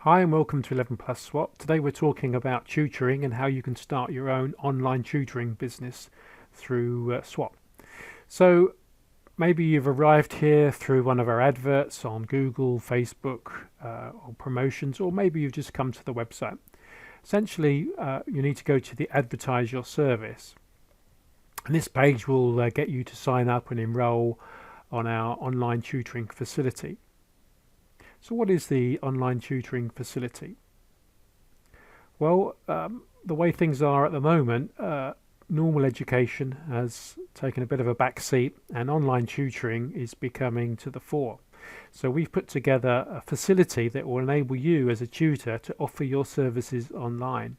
Hi and welcome to 11 Plus Swot. Today we're talking about tutoring and how you can start your own online tutoring business through Swot. So maybe you've arrived here through one of our adverts on Google, Facebook or promotions, or maybe you've just come to the website. Essentially you need to go to the advertise your service, and this page will get you to sign up and enroll on our online tutoring facility. So what is the online tutoring facility? Well, the way things are at the moment, normal education has taken a bit of a back seat and online tutoring is becoming to the fore. So we've put together a facility that will enable you as a tutor to offer your services online.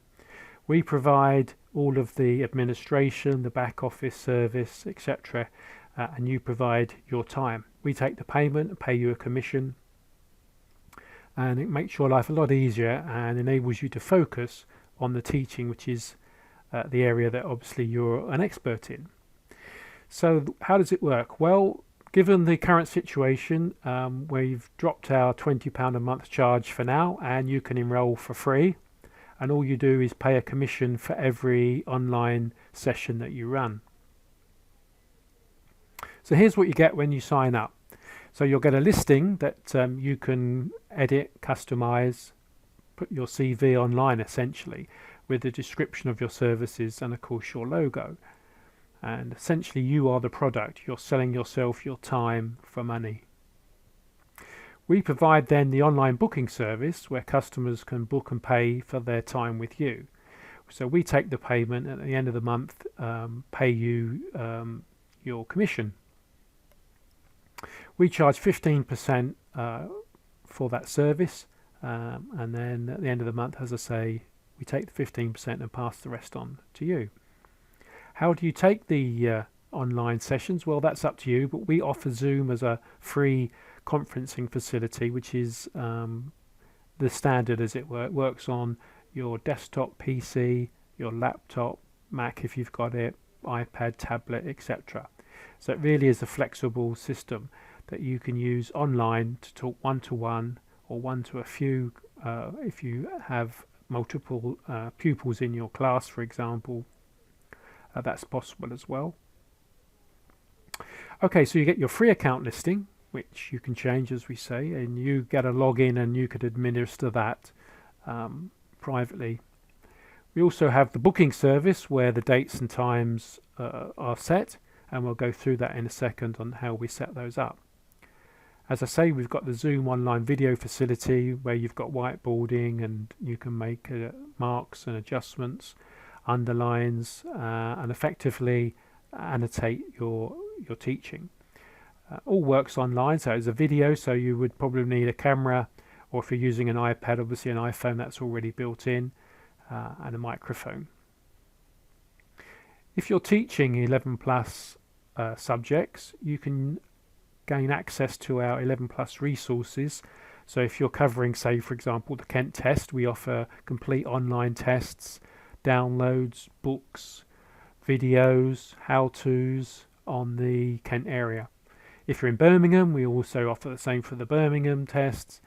We provide all of the administration, the back office service, etc., and you provide your time. We take the payment and pay you a commission, and it makes your life a lot easier and enables you to focus on the teaching, which is the area that obviously you're an expert in. So how does it work? Well, given the current situation, we've dropped our £20 a month charge for now, and you can enroll for free, and all you do is pay a commission for every online session that you run. So here's what you get when you sign up. So you'll get a listing that you can edit, customize, put your CV online essentially, with the description of your services and of course your logo. And essentially you are the product. You're selling yourself your time for money. We provide then the online booking service where customers can book and pay for their time with you. So we take the payment and at the end of the month, pay you your commission. We charge 15% for that service, and then at the end of the month, as I say, we take the 15% and pass the rest on to you. How do you take the online sessions? Well, that's up to you, but we offer Zoom as a free conferencing facility, which is the standard as it works on your desktop PC, your laptop, Mac if you've got it, iPad, tablet, etc. So it really is a flexible system that you can use online to talk one-to-one or one to a few if you have multiple pupils in your class, for example. That's possible as well. Okay, so you get your free account listing, which you can change, as we say, and you get a login and you could administer that privately. We also have the booking service where the dates and times are set, and we'll go through that in a second on how we set those up. As I say, we've got the Zoom online video facility where you've got whiteboarding and you can make marks and adjustments, underlines, and effectively annotate your teaching. All works online, so it's a video, so you would probably need a camera, or if you're using an iPad, obviously an iPhone, that's already built in, and a microphone. If you're teaching 11 plus subjects, you can gain access to our 11 plus resources. So if you're covering, say for example, the Kent test, we offer complete online tests, downloads, books, videos, how-tos on the Kent area. If you're in Birmingham, we also offer the same for the Birmingham tests.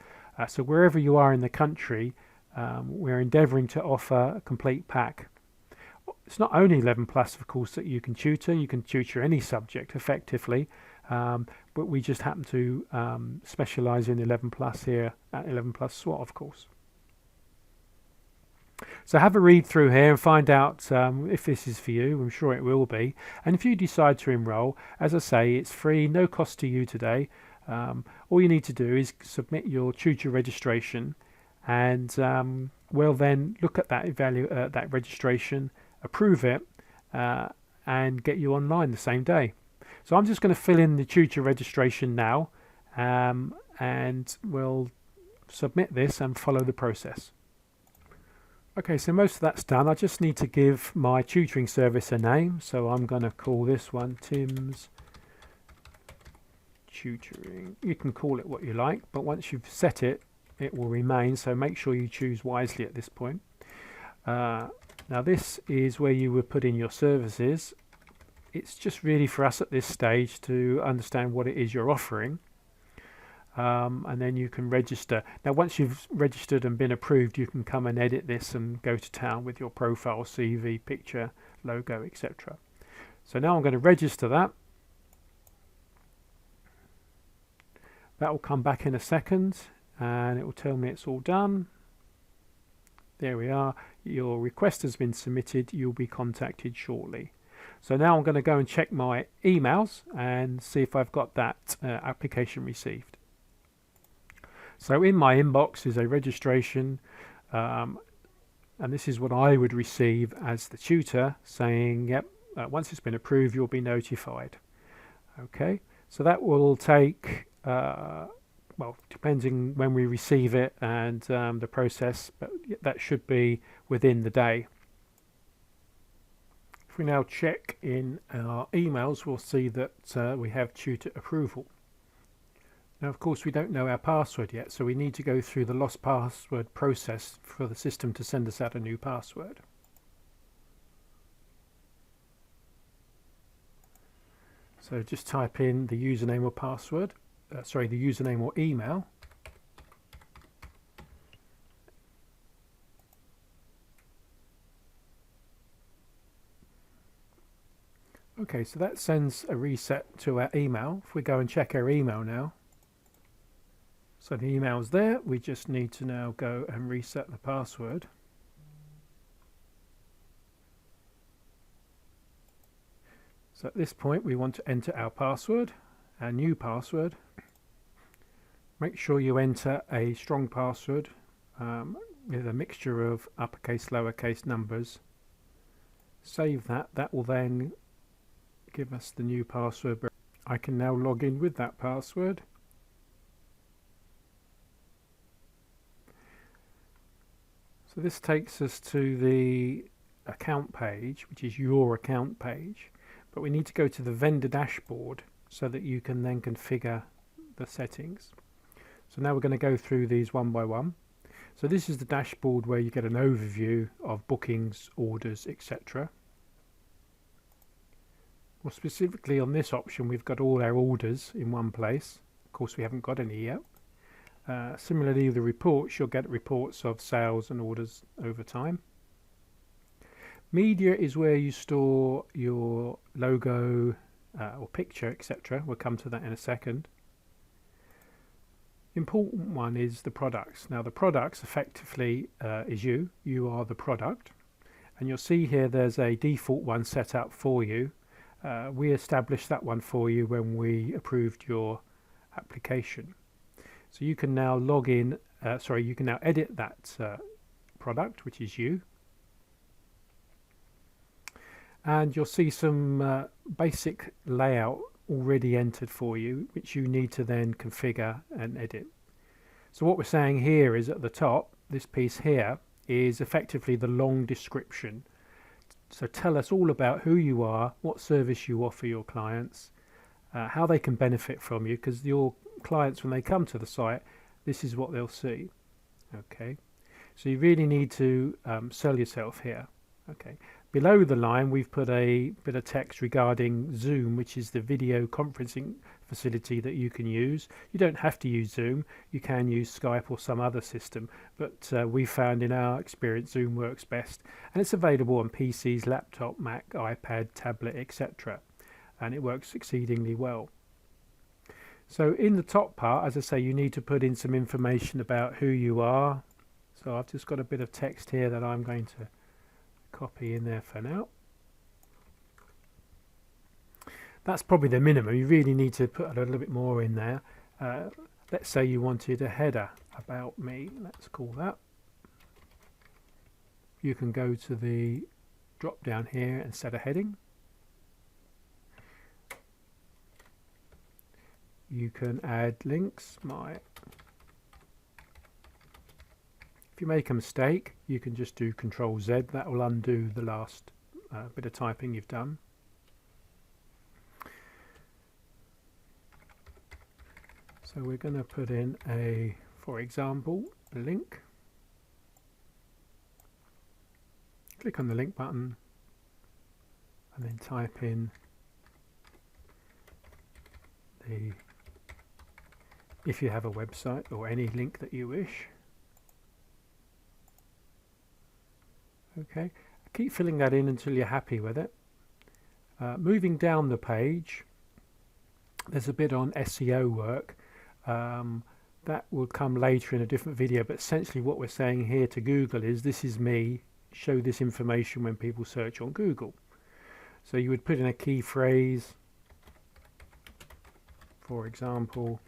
So wherever you are in the country, we're endeavouring to offer a complete pack. It's not only 11 plus, of course, that you can tutor any subject effectively, but we just happen to specialise in 11 plus here at 11 plus Swot, of course. So have a read through here and find out if this is for you. I'm sure it will be. And if you decide to enrol, as I say, it's free, no cost to you today. All you need to do is submit your tutor registration, and we'll then look at that registration, approve it, and get you online the same day. So I'm just going to fill in the tutor registration now, and we'll submit this and follow the process. Okay, so most of that's done. I just need to give my tutoring service a name, so I'm going to call this one Tim's Tutoring. You can call it what you like, but once you've set it, it will remain, so make sure you choose wisely at this point. Now this is where you would put in your services. It's just really for us at this stage to understand what it is you're offering. and then you can register. Now once you've registered and been approved, you can come and edit this and go to town with your profile, CV, picture, logo, etc. So now I'm going to register that. That will come back in a second and it will tell me it's all done. There we are. Your request has been submitted. You'll be contacted shortly. So now I'm going to go and check my emails and see if I've got that application received. So in my inbox is a registration, and this is what I would receive as the tutor, saying, yep, once it's been approved, you'll be notified. Okay, so that will take, well, depending when we receive it and the process, but that should be within the day. If we now check in our emails, we'll see that we have tutor approval. Now, of course, we don't know our password yet, so we need to go through the lost password process for the system to send us out a new password. So just type in the username or password, the username or email. Okay, so that sends a reset to our email. If we go and check our email now, so the email's there, we just need to now go and reset the password. So at this point we want to enter our password, our new password. Make sure you enter a strong password with a mixture of uppercase, lowercase numbers. Save that. That will then give us the new password. I can now log in with that password. So this takes us to the account page, which is your account page, but we need to go to the vendor dashboard so that you can then configure the settings. So now we're going to go through these one by one. So this is the dashboard where you get an overview of bookings, orders, etc. More specifically on this option, we've got all our orders in one place. Of course, we haven't got any yet. Similarly, the reports, you'll get reports of sales and orders over time. Media is where you store your logo or picture, etc. We'll come to that in a second. Important one is the products. Now the products effectively is you. You are the product. And you'll see here there's a default one set up for you. We established that one for you when we approved your application. So you can now log in, you can now edit that product, which is you. And you'll see some basic layout already entered for you, which you need to then configure and edit. So what we're saying here is at the top, this piece here is effectively the long description. So tell us all about who you are, what service you offer your clients, how they can benefit from you, because your clients, when they come to the site, this is what they'll see. Okay, so you really need to sell yourself here. Okay, below the line we've put a bit of text regarding Zoom, which is the video conferencing facility that you can use. You don't have to use Zoom, you can use Skype or some other system, but we found in our experience Zoom works best, and it's available on PCs, laptop, Mac, iPad, tablet, etc. and it works exceedingly well. So in the top part, as I say, you need to put in some information about who you are. So I've just got a bit of text here that I'm going to copy in there for now. That's probably the minimum. You really need to put a little bit more in there. Let's say you wanted a header about me. Let's call that. You can go to the drop down here and set a heading. You can add links. If you make a mistake, you can just do Control Z. That will undo the last bit of typing you've done. So we're going to put in for example, a link. Click on the link button and then type in the if you have a website or any link that you wish. Okay, keep filling that in until you're happy with it. Moving down the page, there's a bit on SEO work. That will come later in a different video, but essentially what we're saying here to Google is, this is me, show this information when people search on Google. So you would put in a key phrase. For example,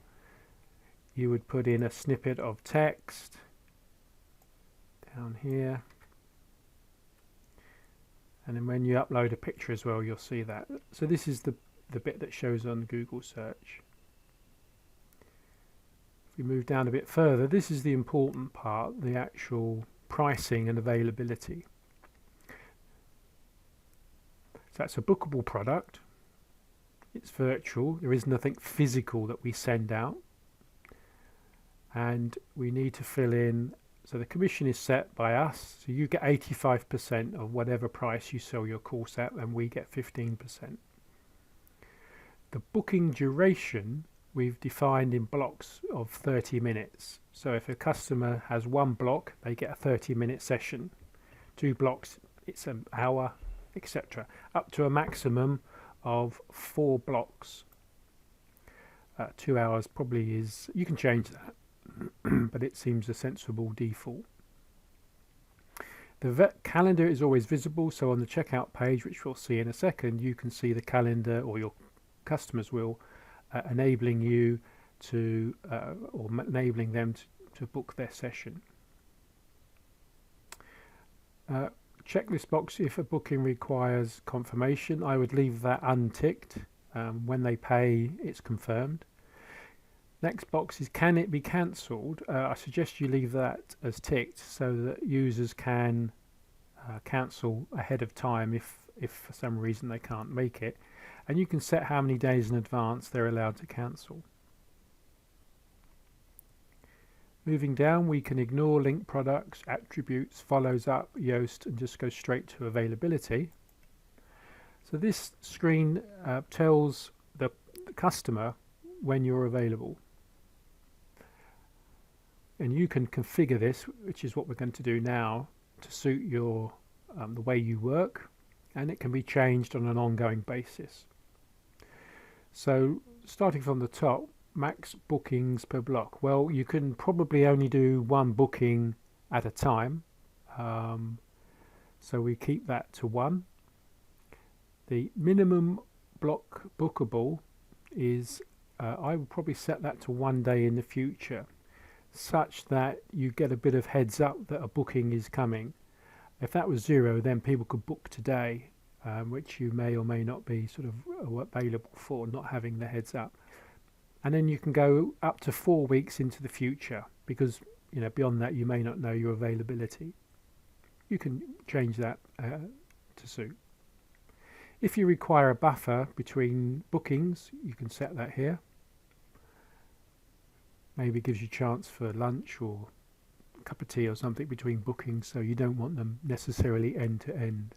you would put in a snippet of text down here, and then when you upload a picture as well, you'll see that. So this is the bit that shows on Google search. If we move down a bit further, this is the important part, the actual pricing and availability. So that's a bookable product. It's virtual. There is nothing physical that we send out. And we need to fill in, so the commission is set by us. So you get 85% of whatever price you sell your course at, and we get 15%. The booking duration we've defined in blocks of 30 minutes. So if a customer has one block, they get a 30-minute session. 2 blocks, it's an hour, etc. Up to a maximum of 4 blocks. 2 hours probably is, you can change that, but it seems a sensible default. The calendar is always visible, so on the checkout page, which we'll see in a second, you can see the calendar, or your customers will, enabling you to, or enabling them to book their session. Check this box if a booking requires confirmation. I would leave that unticked. When they pay, it's confirmed. Next box is, can it be cancelled? I suggest you leave that as ticked so that users can cancel ahead of time if for some reason they can't make it. And you can set how many days in advance they're allowed to cancel. Moving down, we can ignore link products, attributes, follows up, Yoast, and just go straight to availability. So this screen tells the customer when you're available. And you can configure this, which is what we're going to do now, to suit your the way you work, and it can be changed on an ongoing basis. So starting from the top, max bookings per block. Well, you can probably only do 1 booking at a time, so we keep that to 1. The minimum block bookable is, I would probably set that to 1 day in the future, such that you get a bit of heads up that a booking is coming. If that was 0, then people could book today, which you may or may not be sort of available for, not having the heads up. And then you can go up to 4 weeks into the future, because beyond that you may not know your availability. You can change that to suit. If you require a buffer between bookings, you can set that here. Maybe gives you a chance for lunch or a cup of tea or something between bookings, so you don't want them necessarily end to end.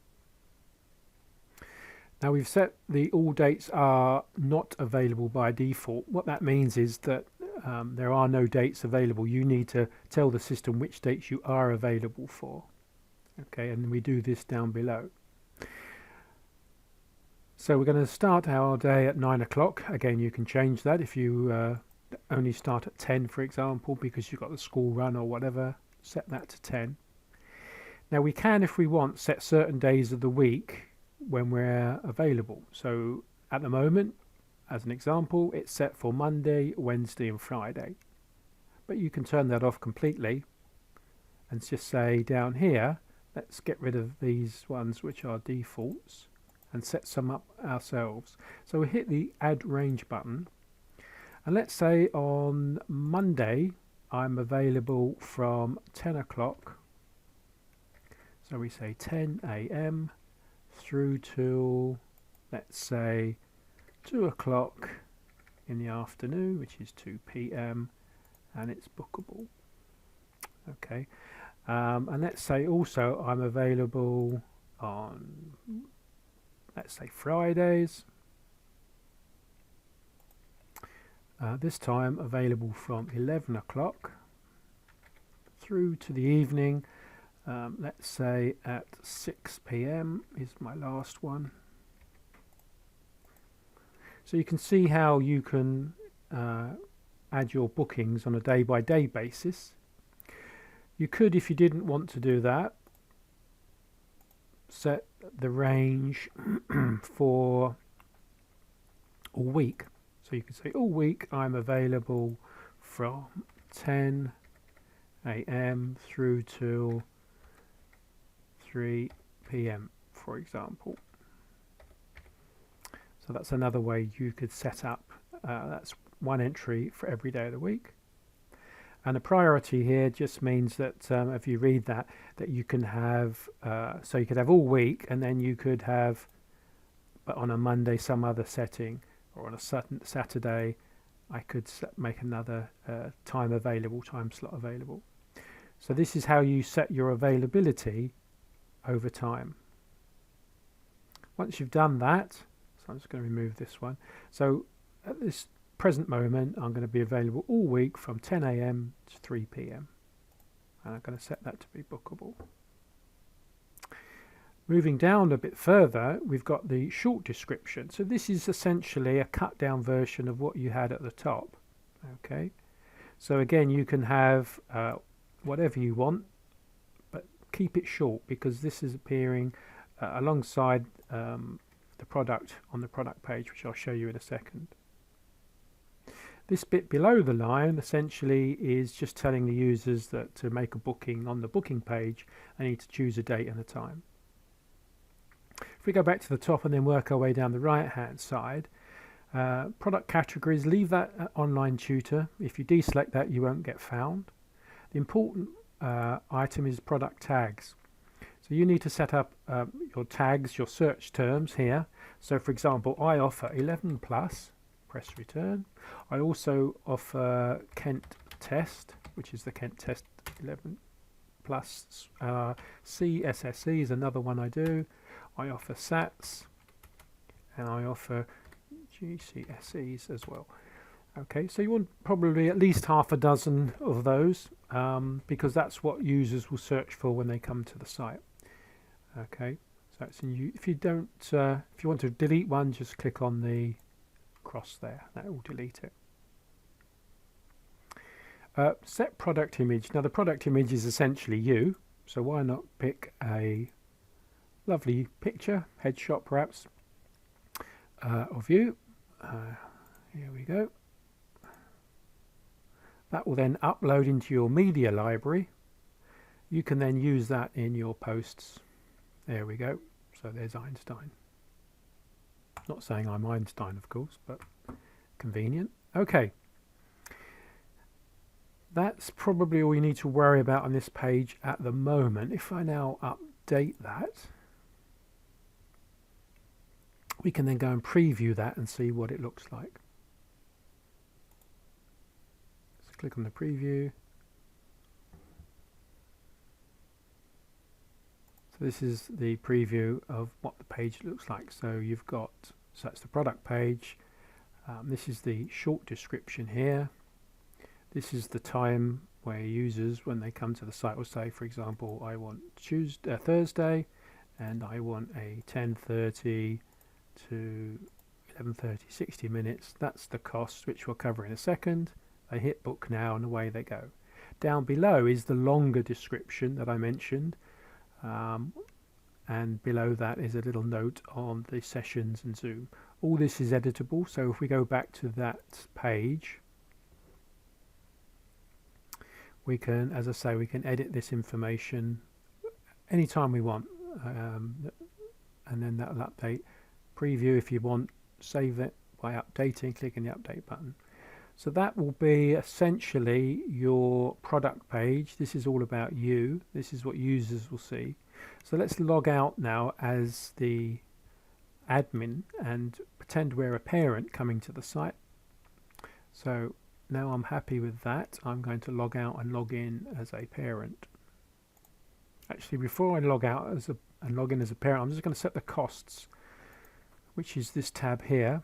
Now we've set the all dates are not available by default. What that means is that there are no dates available. You need to tell the system which dates you are available for. Okay, and we do this down below. So we're going to start our day at 9 o'clock. Again, you can change that if you only start at 10, for example, because you've got the school run or whatever. Set that to 10. Now we can, if we want, set certain days of the week when we're available. So at the moment, as an example, it's set for Monday, Wednesday and Friday. But you can turn that off completely and just say down here, let's get rid of these ones which are defaults and set some up ourselves. So we hit the add range button, and let's say on Monday I'm available from 10 o'clock. So we say 10 a.m. through till, let's say, 2 o'clock in the afternoon, which is 2 p.m. and it's bookable. Okay, and let's say also I'm available on, let's say, Fridays this time available from 11 o'clock through to the evening. Let's say at 6 p.m. is my last one. So you can see how you can add your bookings on a day-by-day basis. You could, if you didn't want to do that, set the range for a week. So you could say all week I'm available from 10 a.m. through till 3 p.m. for example. So that's another way you could set up. That's one entry for every day of the week. And the priority here just means that if you read that you can have, so you could have all week, and then you could have, but on a Monday some other setting, or on a Saturday I could make another time slot available. So this is how you set your availability over time. Once you've done that, so I'm just going to remove this one. So at this present moment I'm going to be available all week from 10 a.m. to 3 p.m. and I'm going to set that to be bookable. Moving down a bit further, we've got the short description. So this is essentially a cut down version of what you had at the top. Okay, so again you can have whatever you want, but keep it short, because this is appearing alongside the product on the product page, which I'll show you in a second. This bit below the line essentially is just telling the users that to make a booking on the booking page they need to choose a date and a time. If we go back to the top and then work our way down the right hand side, product categories, leave that online tutor. If you deselect that you won't get found. The important item is product tags. So you need to set up your tags, your search terms here. So for example, I offer 11 plus, press return. I also offer Kent Test, which is the Kent Test 11 plus. CSSE is another one I do. I offer SATs, and I offer GCSEs as well. Okay, so you want probably at least half a dozen of those, because that's what users will search for when they come to the site. Okay, so it's in if you want to delete one, just click on the cross there, that will delete it. Set product image. Now the product image is essentially you, so why not pick a lovely picture, headshot perhaps, of you. Here we go. That will then upload into your media library. You can then use that in your posts. There we go. So there's Einstein. Not saying I'm Einstein, of course, but convenient. Okay. That's probably all you need to worry about on this page at the moment. If I now update that, we can then go and preview that and see what it looks like. So click on the preview. So this is the preview of what the page looks like. So you've got, so that's the product page. This is the short description here. This is the time where users, when they come to the site, will say, for example, I want Thursday, and I want a 10:30 to 11:30, 60 minutes. That's the cost, which we'll cover in a second. They hit book now, and away they go. Down below is the longer description that I mentioned. And below that is a little note on the sessions and Zoom. All this is editable, so if we go back to that page, we can, as I say, we can edit this information anytime we want, and then that'll update. Preview if you want, save it by updating, clicking the update button. So that will be essentially your product page. This is all about you. This is what users will see. So let's log out now as the admin and pretend we're a parent coming to the site. So now I'm happy with that. I'm going to log out and log in as a parent. Actually, before I log out and log in as a parent, I'm just going to set the costs, which is this tab here.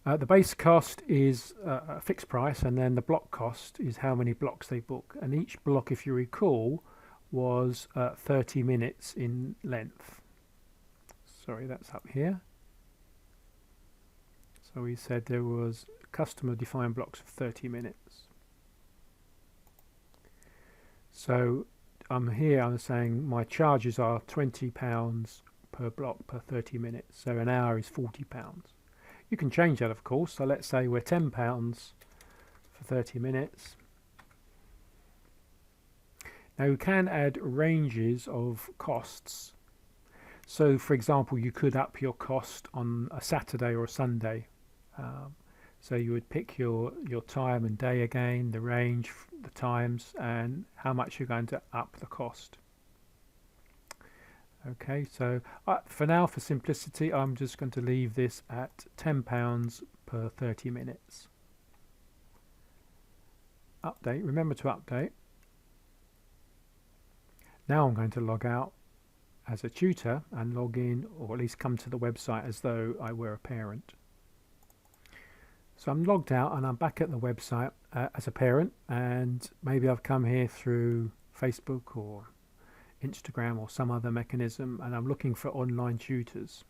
The base cost is a fixed price, and then the block cost is how many blocks they book. And each block, if you recall, was 30 minutes in length. Sorry, that's up here. So we said there was customer defined blocks of 30 minutes. So I'm saying my charges are £20 per block per 30 minutes. So an hour is £40. You can change that, of course. So let's say we're £10 for 30 minutes. Now you can add ranges of costs. So for example, you could up your cost on a Saturday or a Sunday. So you would pick your time and day again, the range, the times, and how much you're going to up the cost. Okay, so for now, for simplicity, I'm just going to leave this at £10 per 30 minutes. Update, remember to update. Now I'm going to log out as a tutor and log in, or at least come to the website as though I were a parent. So I'm logged out and I'm back at the website as a parent, and maybe I've come here through Facebook or Instagram or some other mechanism, and I'm looking for online tutors.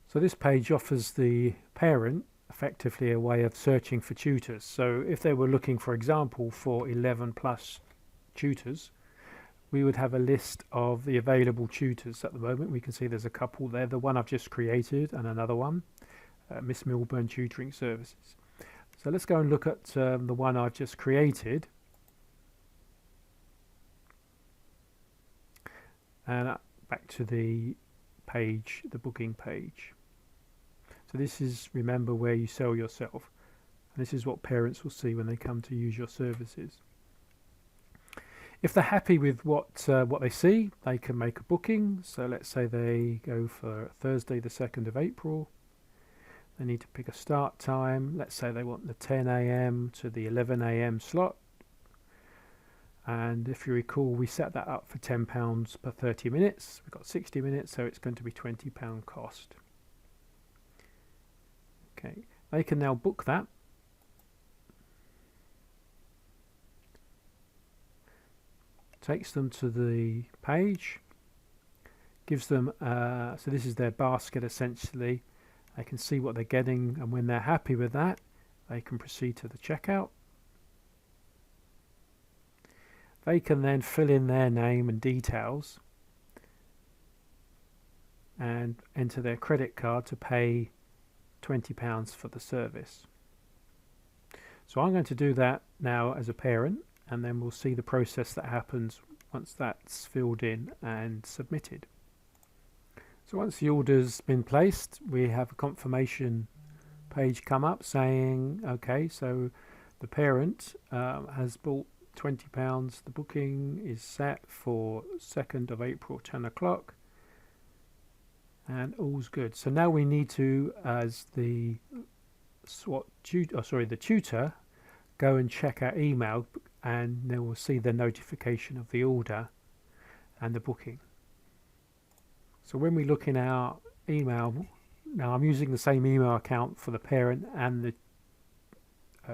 So this page offers the parent effectively a way of searching for tutors. So if they were looking, for example, for 11 plus tutors, we would have a list of the available tutors. At the moment we can see there's a couple there, the one I've just created and another one, Miss Milburn Tutoring Services. So let's go and look at the one I've just created, and back to the page, the booking page. So this is, remember, where you sell yourself, and this is what parents will see when they come to use your services. If they're happy with what they see, they can make a booking. So let's say they go for Thursday the 2nd of April. They need to pick a start time. Let's say they want the 10 a.m. to the 11 a.m. slot. And if you recall, we set that up for £10 per 30 minutes. We've got 60 minutes, so it's going to be £20 cost. Okay, they can now book that. Takes them to the page, gives them, so this is their basket essentially. They can see what they're getting, and when they're happy with that, they can proceed to the checkout. They can then fill in their name and details and enter their credit card to pay £20 for the service. So I'm going to do that now as a parent, and then we'll see the process that happens once that's filled in and submitted. So once the order's been placed, we have a confirmation page come up saying, okay, so the parent has bought £20. The booking is set for 2nd of April, 10 o'clock, and all's good. So now we need to, as the the tutor, go and check our email, and then we'll see the notification of the order and the booking. So when we look in our email, now I'm using the same email account for the parent and the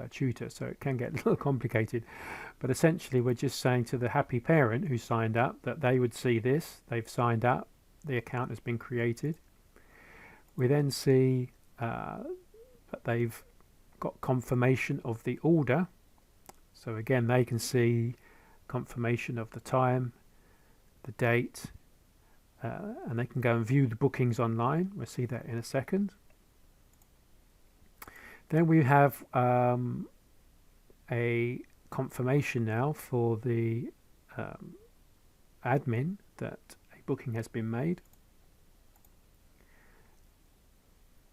tutor, so it can get a little complicated, but essentially we're just saying to the happy parent who signed up that they would see this, they've signed up, the account has been created. We then see that they've got confirmation of the order. So again, they can see confirmation of the time, the date, and they can go and view the bookings online. We'll see that in a second. Then we have a confirmation now for the admin that a booking has been made.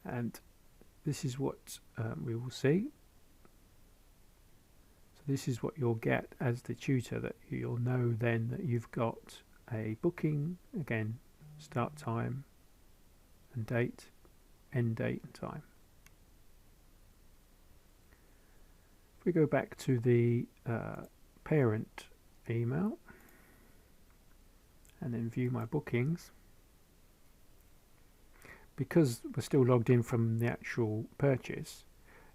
And this is what we will see. So this is what you'll get as the tutor, that you'll know then that you've got a booking, again, start time and date, end date and time. If we go back to the parent email and then view my bookings, because we're still logged in from the actual purchase,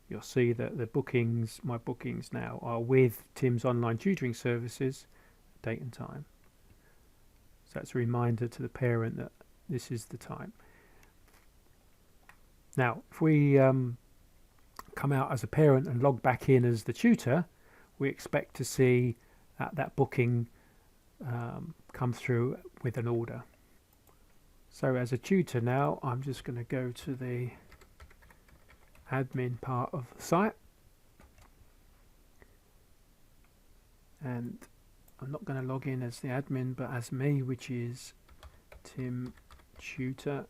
you'll see that the bookings, my bookings now, are with Tim's online tutoring services, date and time. So that's a reminder to the parent that this is the time. Now, if we come out as a parent and log back in as the tutor, we expect to see that booking come through with an order. So as a tutor now, I'm just going to go to the admin part of the site, and I'm not going to log in as the admin but as me, which is Tim Tutor.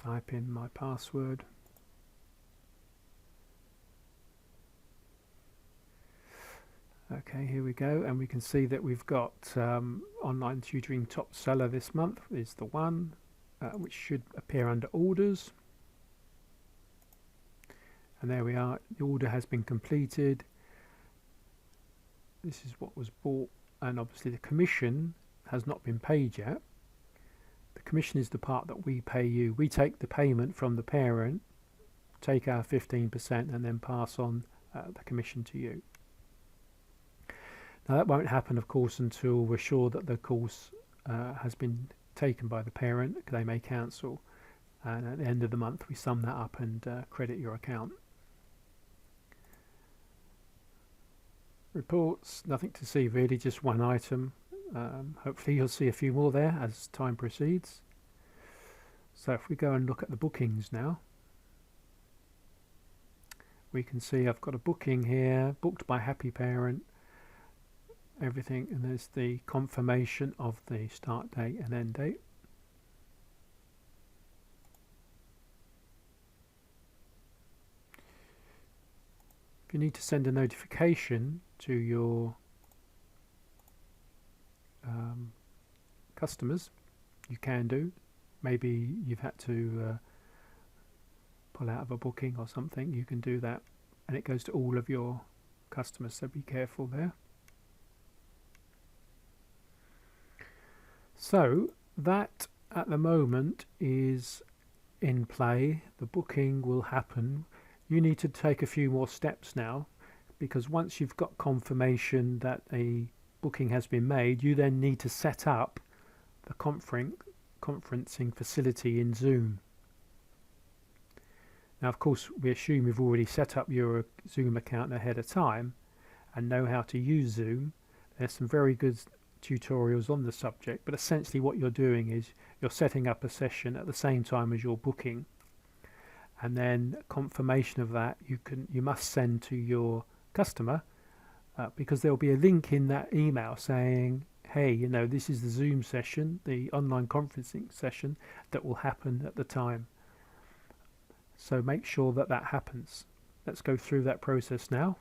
Type in my password. Okay, here we go, and we can see that we've got online tutoring top seller this month is the one, which should appear under orders. And there we are, the order has been completed. This is what was bought, and obviously the commission has not been paid yet. The commission is the part that we pay you. We take the payment from the parent, take our 15%, and then pass on the commission to you. Now that won't happen, of course, until we're sure that the course has been taken by the parent. They may cancel, and at the end of the month we sum that up and credit your account. Reports, nothing to see really, just one item. Hopefully you'll see a few more there as time proceeds. So if we go and look at the bookings now, we can see I've got a booking here, booked by happy parent, everything, and there's the confirmation of the start date and end date. If you need to send a notification to your customers, you can do. Maybe you've had to pull out of a booking or something, you can do that, and it goes to all of your customers, so be careful there. So that at the moment is in play. The booking will happen. You need to take a few more steps now, because once you've got confirmation that a booking has been made, you then need to set up the conferencing facility in Zoom. Now, of course, we assume you've already set up your Zoom account ahead of time and know how to use Zoom. There's some very good tutorials on the subject, but essentially what you're doing is you're setting up a session at the same time as your booking, and then confirmation of that you must send to your customer, because there'll be a link in that email saying, hey, you know, this is the Zoom session, the online conferencing session that will happen at the time. So make sure that that happens. Let's go through that process now.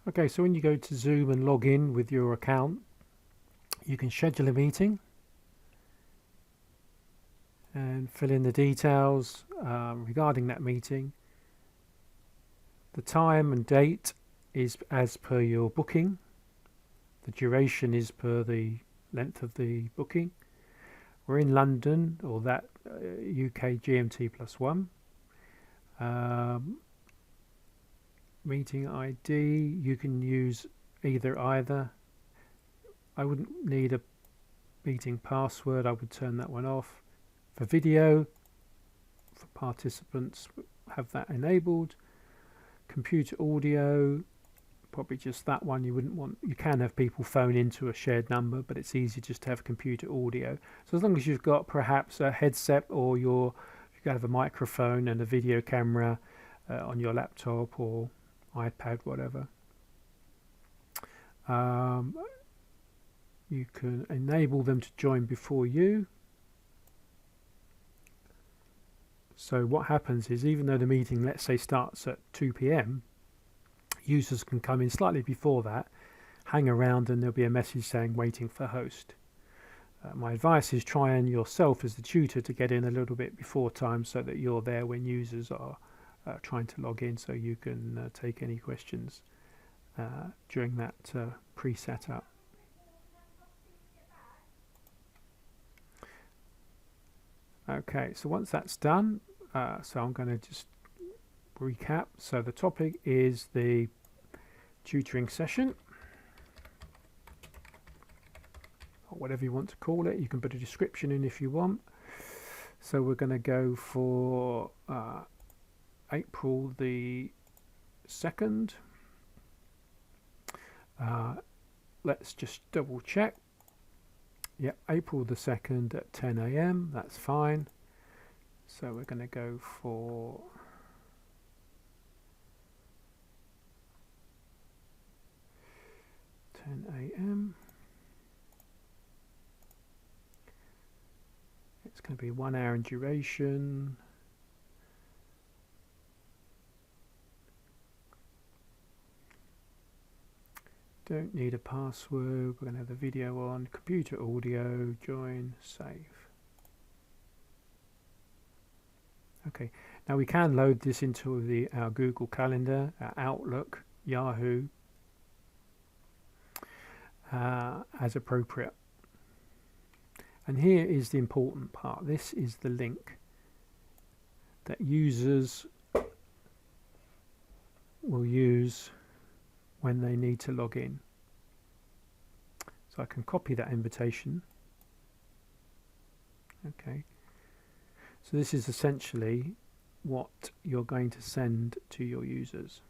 Okay, so when you go to Zoom and log in with your account, you can schedule a meeting and fill in the details regarding that meeting. The time and date is as per your booking. The duration is per the length of the booking. We're in London, or that UK GMT +1. Meeting ID, you can use either. I wouldn't need a meeting password, I would turn that one off. For video, for participants, have that enabled. Computer audio, probably just that one. You wouldn't want, you can have people phone into a shared number, but it's easy just to have computer audio. So as long as you've got perhaps a headset, or you can have a microphone and a video camera on your laptop or iPad, whatever. You can enable them to join before you. So what happens is, even though the meeting, let's say, starts at 2 p.m, users can come in slightly before that, hang around, and there'll be a message saying waiting for host. My advice is try and yourself as the tutor to get in a little bit before time, so that you're there when users are trying to log in, so you can take any questions during that pre-setup. Okay, so once that's done, so I'm going to just recap. So the topic is the tutoring session, or whatever you want to call it. You can put a description in if you want. So we're going to go for April the 2nd. Let's just double check. Yep, April the 2nd at 10 AM. That's fine. So we're going to go for AM. It's going to be 1 hour in duration. Don't need a password. We're going to have the video on. Computer audio. Join. Save. Okay. Now we can load this into our Google Calendar, our Outlook, Yahoo, as appropriate. And here is the important part. This is the link that users will use when they need to log in. So I can copy that invitation. Okay. So this is essentially what you're going to send to your users.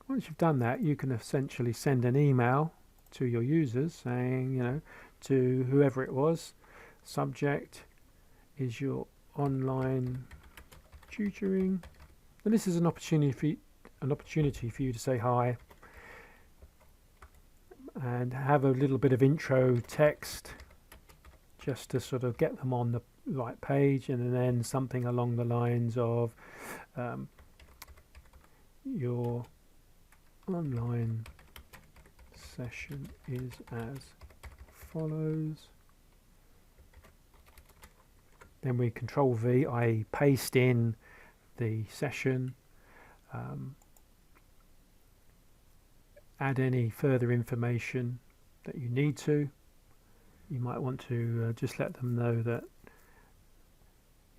Once you've done that, you can essentially send an email to your users saying, you know, to whoever it was, subject is your online tutoring, and this is an opportunity for you to say hi and have a little bit of intro text just to sort of get them on the right page, and then something along the lines of your online session is as follows. Then we Control V, i.e. paste in the session, add any further information that you need to. You might want to just let them know that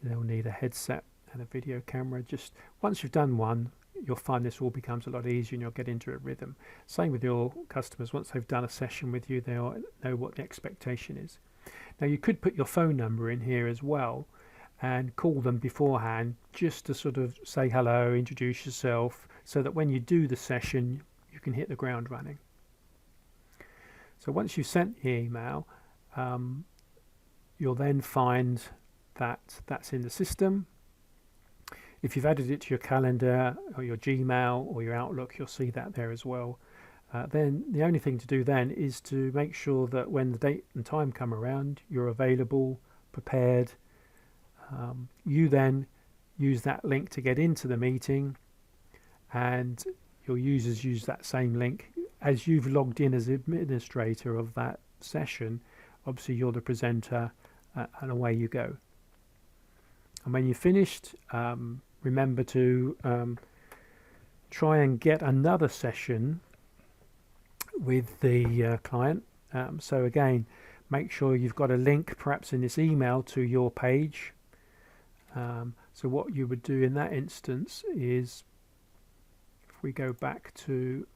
they'll need a headset and a video camera. Just once you've done one, you'll find this all becomes a lot easier and you'll get into a rhythm. Same with your customers. Once they've done a session with you, they'll know what the expectation is. Now you could put your phone number in here as well and call them beforehand just to sort of say hello, introduce yourself, so that when you do the session you can hit the ground running. So once you've sent the email, you'll then find that that's in the system. If you've added it to your calendar or your Gmail or your Outlook, you'll see that there as well. Then the only thing to do then is to make sure that when the date and time come around, you're available, prepared. You then use that link to get into the meeting, and your users use that same link. As you've logged in as administrator of that session, obviously you're the presenter, and away you go. And when you're finished, remember to try and get another session with the client. So again, make sure you've got a link perhaps in this email to your page. So what you would do in that instance is, if we go back to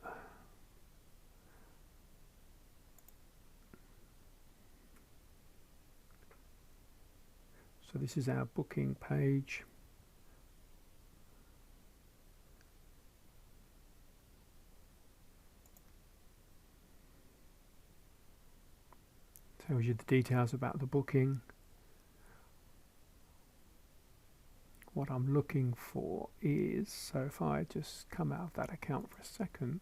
so this is our booking page. Tells you the details about the booking. What I'm looking for is, so if I just come out of that account for a second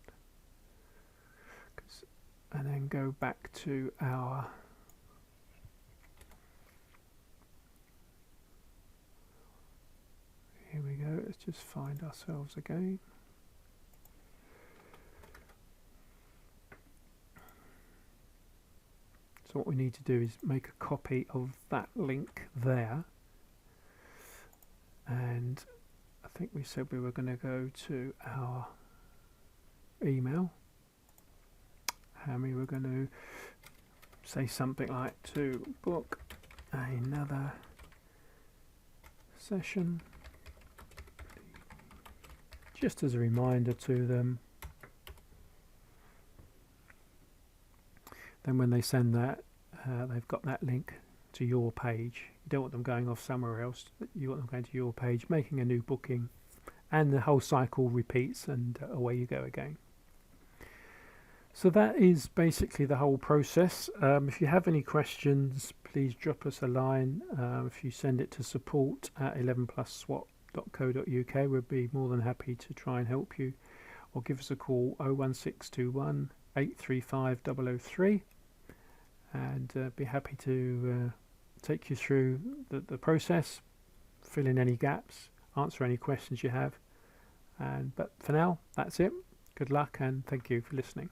and then go back to our here we go, let's just find ourselves again. So what we need to do is make a copy of that link there, and I think we said we were going to go to our email. and we were going to say something like to book another session, just as a reminder to them. Then when they send that, they've got that link to your page. You don't want them going off somewhere else. You want them going to your page, making a new booking, and the whole cycle repeats, and away you go again. So that is basically the whole process. If you have any questions, please drop us a line. If you send it to support@11plusswot.co.uk, we'd be more than happy to try and help you, or give us a call 01621 835 003, and be happy to take you through the process, fill in any gaps, answer any questions you have. But for now, that's it. Good luck, and thank you for listening.